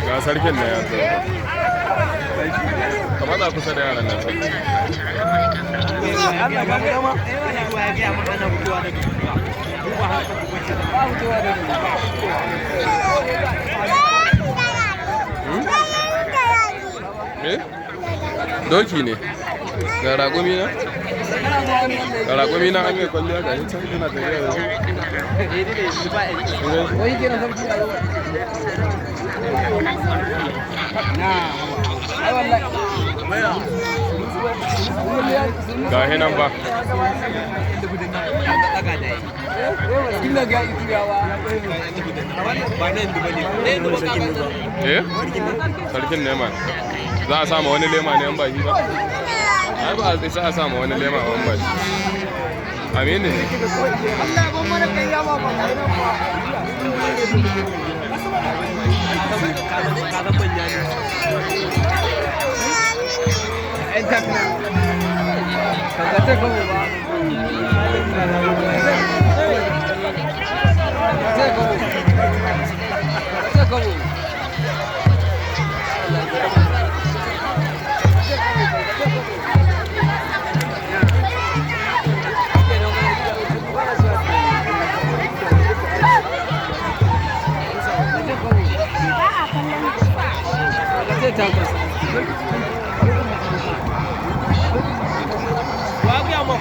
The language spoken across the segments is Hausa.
ga sarkin da ya zo kamar za kusa da yaran nan doki ne ga raƙumi na an mai kwalliya ga shi can yana tafiya da ga hinan ba sarkin neman za a sama wani lema ne an ba shi ba ai ba a isa a sama wani lema an ba shi aminu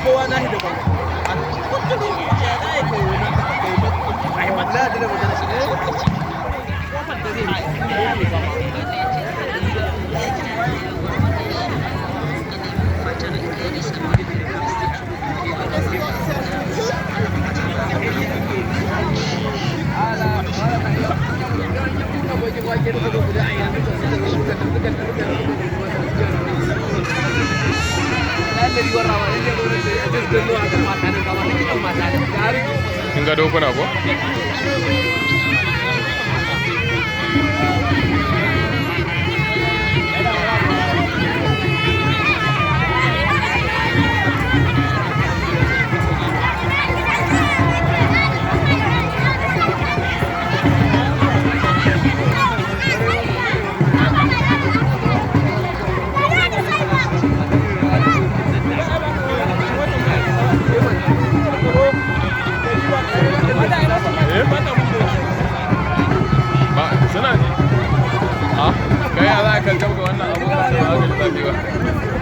kowa na shi daban kin ga dokuna ko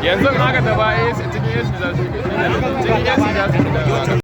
yanzu haka ta ba cikin AC za su